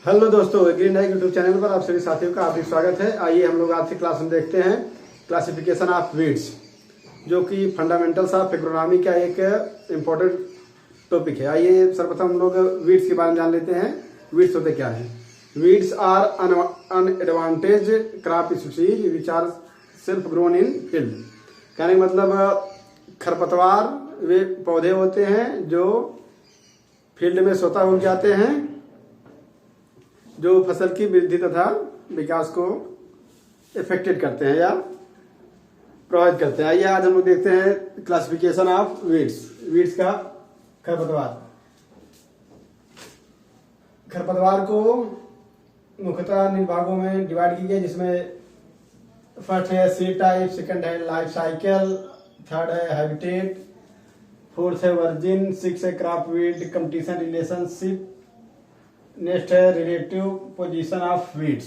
Hello दोस्तों, green Dyke YouTube channel पर आप सभी साथियों का हार्दिक स्वागत है। आइए हम लोग आज की क्लास में देखते हैं क्लासिफिकेशन ऑफ वीड्स, जो कि फंडामेंटल्स ऑफ एग्रोनॉमी का एक इम्पोर्टेंट टॉपिक है। आइए सर्वप्रथम हम लोग वीड्स के बारे में जान लेते हैं। वीड्स होते क्या है? Weeds are unadvantage crop species which are self grown in field. कहने का मतलब खरपतवार वे पौधे होते हैं जो फील्ड में स्वतः उग जाते हैं, जो फसल की वृद्धि तथा विकास को इफेक्टेड करते हैं या प्रभावित करते हैं। आइए आज हम लोग देखते हैं क्लासिफिकेशन ऑफ वीड्स। वीड्स का खरपतवार को मुख्यतः निम्न भागों में डिवाइड किया गया, जिसमें फर्स्ट है सीड टाइप, सेकंड है लाइफ साइकिल, थर्ड है हैबिटेट, फोर्थ है वर्जिन, सिक्स है crop weed competition relationship, next है रिलेटिव पोजीशन ऑफ वीड्स।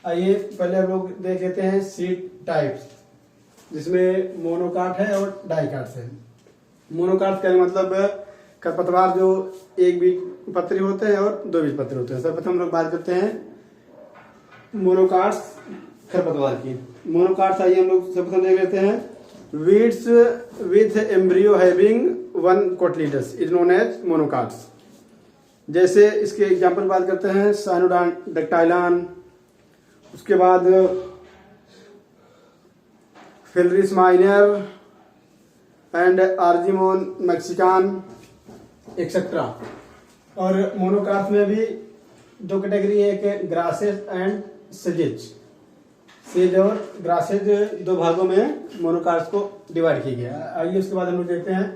आइए पहले हम लोग देख लेते हैं सीड टाइप्स, जिसमें मोनोकाट है और डाइकाट्स है। मोनोकाट का मतलब खरपतवार जो एक बीज पत्री होते हैं और दो बीज पत्री होते हैं। सर्वप्रथम हम लोग बात करते हैं मोनोकाट्स खरपतवार की। मोनोकाट्स आइए हम लोग सर्वप्रथम देख लेते हैं। Weeds with embryo having one cotyledons is known as monocots. जैसे इसके एग्जाम्पल बात करते हैं साइनोडैक्टाइलॉन, उसके बाद Phalaris minor and Argemone mexicana etcetera. और मोनोकाट्स में भी दो कैटेगरी है, एक ग्रासेज एंड सेजेज। सेज और ग्रासेज दो भागों में मोनोकाट्स को डिवाइड किया गया। आइए उसके बाद हम लोग देखते हैं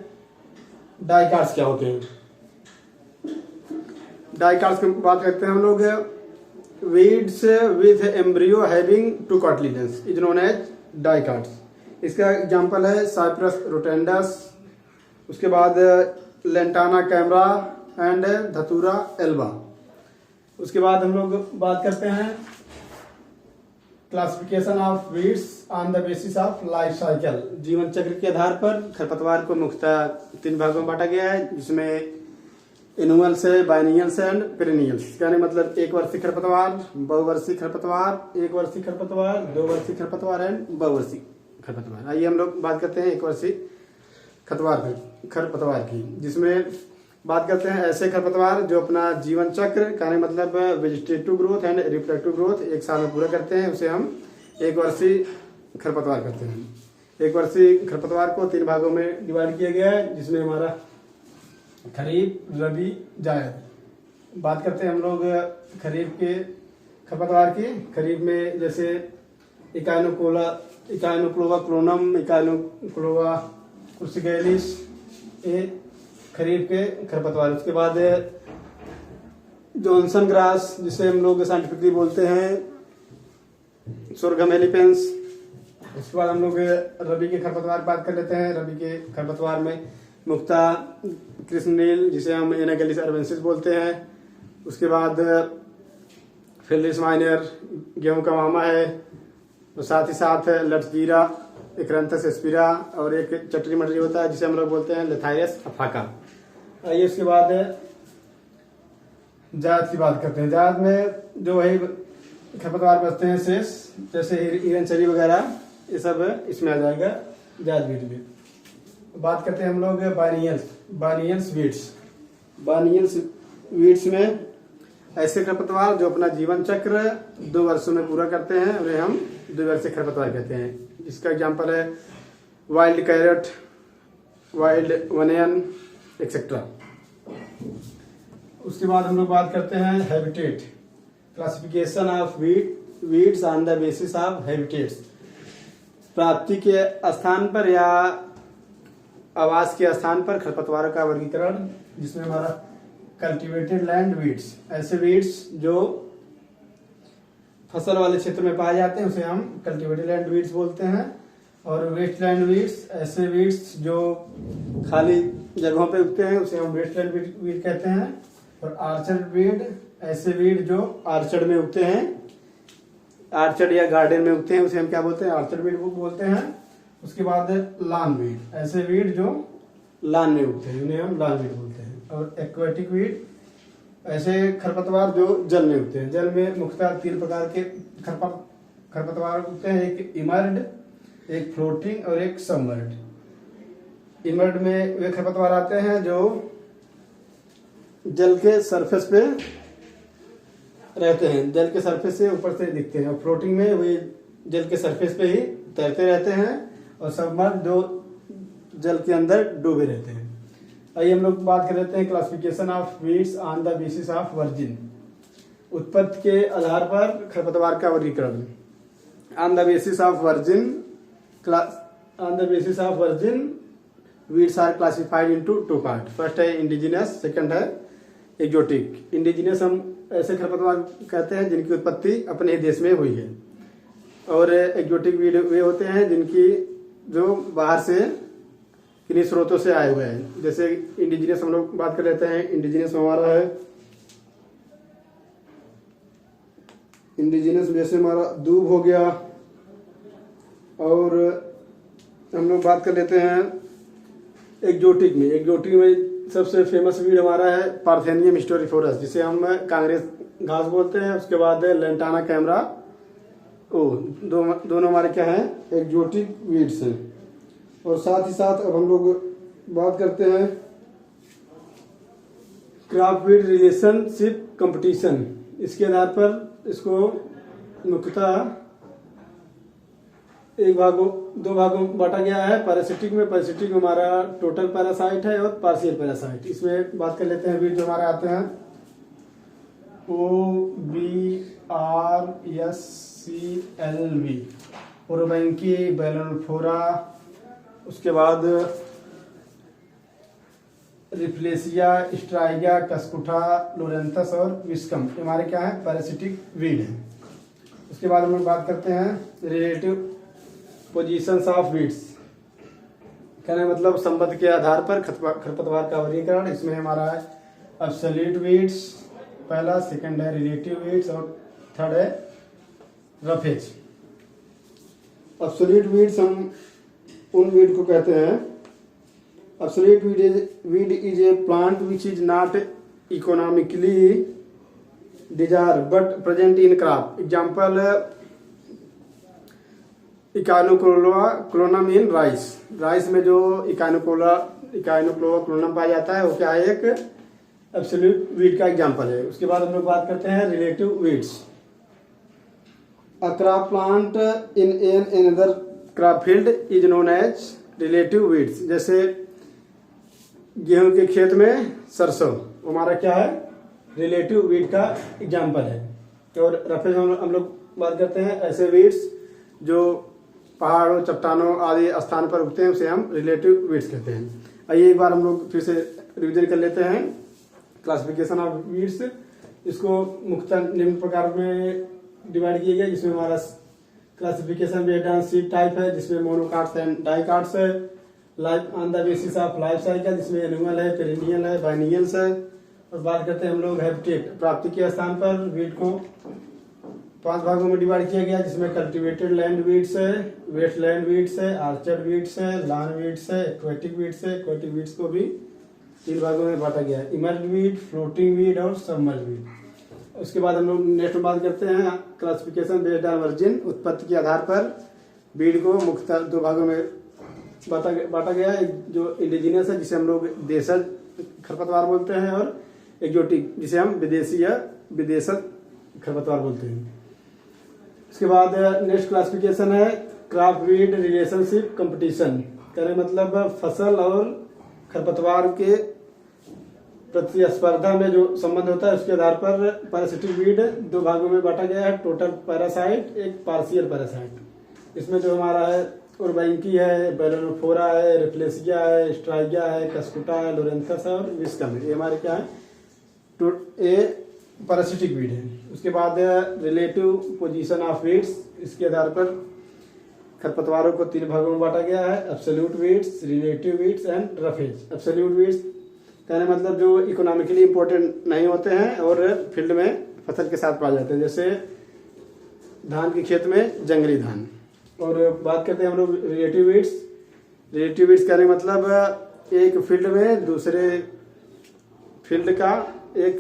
डाइकाट्स क्या होते हैं। डाइकाट्स की बात करते हैं हम लोग। Weeds with embryo having two cotyledons is known as dicots. इसका एग्जांपल है साइप्रस रोटेंडस, उसके बाद Lantana camara and Datura alba. उसके बाद हम लोग बात करते हैं classification of weeds on the basis of life cycle. जीवन चक्र के आधार पर खरपतवार को मुख्यतः तीन भागों में बांटा गया है, जिसमें एनुअल्स है, बाइनियल्स एंड पेरेनियल्स। यानी मतलब एक वर्षीय खरपतवार, बहुवर्षीय खरपतवार, एक वर्षीय खरपतवार, दो वर्षीय खरपतवार एंड बहुवर्षीय खरपतवार। आइए हम लोग बात करते हैं एक वर्षीय खरपतवार की, जिसमें बात करते हैं ऐसे खरपतवार जो अपना जीवन चक्र कहने मतलब vegetative growth and reproductive growth एक साल में पूरा करते हैं, उसे हम एक वर्षीय खरपतवार कहते हैं। एक वर्षीय खरपतवार को तीन भागों में डिवाइड किया गया है, जिसमें हमारा खरीफ, रबी, जायद। बात करते हैं हम लोग खरीफ के खरपतवार की। खरीफ में जैसे इकाइनोक्लोवा क्लोनम, इकाइनोक्लोवा क्रुसिगैलिस, ये खरीफ के खरपतवार। उसके बाद जॉनसन ग्रास, जिसे हम लोग साइंटिफिकली बोलते हैं सोरगम एलिपेंस। उसके बाद हम लोग रबी के खरपतवार बात कर लेते हैं। रबी के खरपतवार में मुख्यतः कृष्णनील, जिसे हम एनागेलिस अर्बेंसिस बोलते हैं। उसके बाद फिलरिस माइनर, गेहूं का मामा है, और साथ ही साथ लटजीरा, एकरंथस एस्पिरा, और एक चटनी मटरी होता है जिसे हम लोग बोलते हैं लेथाइरस अफाका। आइए उसके बाद जायद की बात करते हैं। जायद में जो वही खरपतवार बचते हैं शेष, जैसे हिरनचरी वगैरह, ये सब इसमें आ जाएगा जायद वीड में। बात करते हैं हम लोग बाइनियल्स वीड्स। बाइनियल्स वीड्स में ऐसे खरपतवार जो अपना जीवन चक्र 2 वर्षों में पूरा करते हैं, उन्हें हम द्विवर्षीय खरपतवार कहते हैं। इसका एग्जांपल है वाइल्ड कैरेट, वाइल्ड वनियन एक्सेट्रा। उसके बाद हम लोग बात करते हैं habitat. Classification of weeds on the basis of habitats. प्राप्ति के स्थान पर या आवास के स्थान पर खरपतवार का वर्गीकरण, जिसमें हमारा कल्टीवेटेड लैंड वीड्स, ऐसे वीड्स जो फसल वाले क्षेत्र में पाए जाते हैं, उसे हम कल्टीवेटेड लैंड वीड्स बोलते हैं। और वेस्टलैंड वीड्स, ऐसे वीड्स जो खाली जगहों पे उगते हैं, उसे हम वेस्टलैंड वीड कहते हैं। और आर्चर्ड वीड, ऐसे वीड जो आर्चर्ड में उगते हैं, आर्चर्ड या गार्डन में उगते हैं, उसे हम क्या बोलते हैं? आर्चर्ड वीड बोलते हैं। उसके बाद लान वीड, ऐसे वीड जो लान में उगते हैं, उन्हें हम लान वीड बोलते हैं। और एक्वेटिक वीड, ऐसे खरपतवार जो जल में उगते हैं। जल में मुख्यतः 3 प्रकार के खरपतवार उगते हैं, एक इमर्ड, एक फ्लोटिंग और एक सबमर्ड। इमर्ड में वे खरपतवार आते हैं जो जल के सरफेस पे रहते हैं, जल के सरफेस से ऊपर से दिखते हैं, और फ्लोटिंग में वे जल के सरफेस पे ही तैरते रहते हैं, और सबमर्ज जो जल के अंदर डूबे रहते हैं। आइए हम लोग बात कर लेते हैं classification of weeds on the basis of origin. उत्पत्ति के आधार पर खरपतवार का वर्गीकरण। On the basis of origin weeds are classified into 2 part. First है इंडिजिनस, सेकंड है एक्जोटिक। इंडिजिनस हम ऐसे खरपतवार कहते हैं जिनकी उत्पत्ति अपने ही देश में हुई है, और एक्जोटिक वीड वे होते हैं जिनकी जो बाहर से किन्हीं स्रोतों से आए हुए हैं। जैसे इंडिजिनस हम लोग बात कर लेते हैं। इंडिजिनस हमारा है, इंडिजिनस जैसे हमारा दूब हो गया, और हम लोग बात कर लेते हैं एक्जोटिक में। एक्जोटिक में सबसे फेमस वीड हमारा है पार्थेनियम हिस्टोरिफोरस, जिसे हम कांग्रेस घास बोलते हैं। उसके बाद लेंटाना कैमरा, दोनों हमारे क्या हैं, एक्जोटिक वीड्स हैं। और साथ ही साथ अब हम लोग बात करते हैं क्रॉप वीड रिलेशनशिप कंपटीशन। इसके आधार पर इसको मुख्यतः 2 भागों में बांटा गया है। पैरासिटिक में हमारा टोटल पैरासाइट है और पार्शियल पैरासाइट। इसमें बात कर लेते हैं वीड जो हमारे आते हैं OBRSCLV, ओरोबैंकी, बैलोनोफोरा, उसके बाद रिफ्लेसिया, स्ट्राइगा, कस्कुटा, लोरेंथस और विस्कम, हमारे क्या है, पैरासिटिक वीड है। उसके बाद हम लोग बात करते हैं रिलेटिव पोजीशंस ऑफ वीड्स। कहने मतलब संबंध के आधार पर खरपतवार का वर्गीकरण। इसमें हमारा है एब्सोल्यूट वीड्स पहला, सेकंड है रिलेटिव वीड्स, और थर्ड है रफेज। एब्सोल्यूट वीड्स हम उन वीड को कहते हैं, absolute weed is a plant which is not economically desire but present in crop. Example इकाइनोक्लोनम इन राइस। राइस में जो इकाइनोक्लोनम पाया जाता है वो क्या है, एक एब्सोल्यूट वीड का एग्जाम्पल है। उसके बाद हम लोग बात करते हैं relative weeds. A crop plant in an another crop field is known as relative weeds. जैसे गेहूं के खेत में सरसों, हमारा क्या है, रिलेटिव वीड का एग्जाम्पल है। और रफेज हम लोग बात करते हैं ऐसे वीड्स जो पहाड़ों, चट्टानों आदि स्थान पर उगते हैं, उसे हम रिलेटिव वीड्स कहते हैं। आइए एक बार हम लोग फिर से रिविजन कर लेते हैं क्लासिफिकेशन ऑफ वीड्स। इसको मुख्यतः निम्न प्रकार में डिवाइड किया गया, जिसमें हमारा classification based on seed type है, जिसमें मोनोकार्ड्स एंड डाइकार्ड्स है। Life on the basis of life cycle, जिसमें एनुअल है, पेरिनियल है, बाइनियल्स है। और बात करते हैं हम लोग हैबिटेट, प्राप्ति के स्थान पर वीड को 5 भागों में डिवाइड किया गया, जिसमें कल्टिवेटेड लैंड वीड्स है, वेटलैंड वीड्स है, आर्चर्ड वीड्स है, लॉन वीड्स है, एक्वेटिक वीड्स है। एक्वेटिक वीड्स को भी 3 भागों में बांटा गया है, इमर्ज्ड वीड, फ्लोटिंग वीड और सबमर्ज्ड वीड। उसके बाद हम लोग नेक्स्ट में बात करते हैं क्लासिफिकेशन बेस्ड ऑन वर्जिन। उत्पत्ति के आधार पर वीड को मुख्यतः 2 भागों में बांटा गया है, जो इंडिजिनस है जिसे हम लोग देशज खरपतवार बोलते हैं, और एक्जोटिक जिसे हम विदेशी या विदेशज खरपतवार बोलते हैं। इसके बाद नेक्स्ट क्लासिफिकेशन है क्रॉप वीड रिलेशनशिप कंपटीशन। कहने मतलब फसल और खरपतवार के प्रतिस्पर्धा में जो संबंध होता है, उसके आधार पर पैरासिटिक वीड 2 भागों में बांटा गया है, टोटल पैरासाइट, एक पार्शियल पैरासाइट। इसमें जो हमारा है ओरबैंकी है, बैलोनोफोरा है, रिफ्लेसिया है, स्ट्राइगा है, कस्कुटा है, लोरेंथस है और विस्कम है। ये हमारे क्या है, पैरासिटिक वीड है। उसके बाद रिलेटिव पोजीशन ऑफ वीड्स। इसके आधार पर खरपतवारों को 3 भागों में बांटा गया है, absolute weeds, relative weeds and roughage. Absolute weeds कहने मतलब जो इकोनॉमिकली इंपॉर्टेंट नहीं होते हैं और फील्ड में फसल के साथ पाए जाते हैं, जैसे धान के खेत में जंगली धान। और बात करते हैं हम लोग रिलेटिव वीड्स। रिलेटिव वीड्स कहने मतलब एक फील्ड में दूसरे फील्ड का एक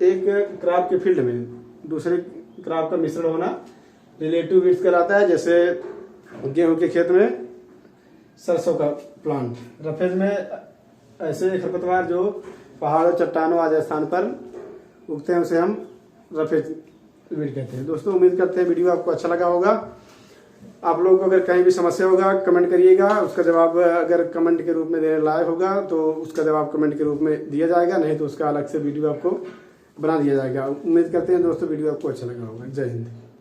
एक क्रॉप के फील्ड में दूसरे क्रॉप का मिश्रण होना रिलेटिव वीड्स कहलाता है। जैसे गेहूं के खेत में सरसों का प्लांट, रफेज में ऐसे खरपतवार जो पहाड़ों चट्टानों आदि स्थान पर उगते हैं उसे हम रफेज वीड कहते हैं। दोस्तों उम्मीद करते हैं वीडियो आपको अच्छा लगा होगा। आप लोगों को अगर कहीं भी समस्या होगा कमेंट करिएगा, उसका जवाब अगर कमेंट के रूप में देने लायक होगा तो उसका जवाब कमेंट के रूप में दिया जाएगा, नहीं तो उसका अलग से वीडियो आपको बना दिया जाएगा। उम्मीद करते हैं दोस्तों वीडियो आपको अच्छा लगा होगा। जय हिंद।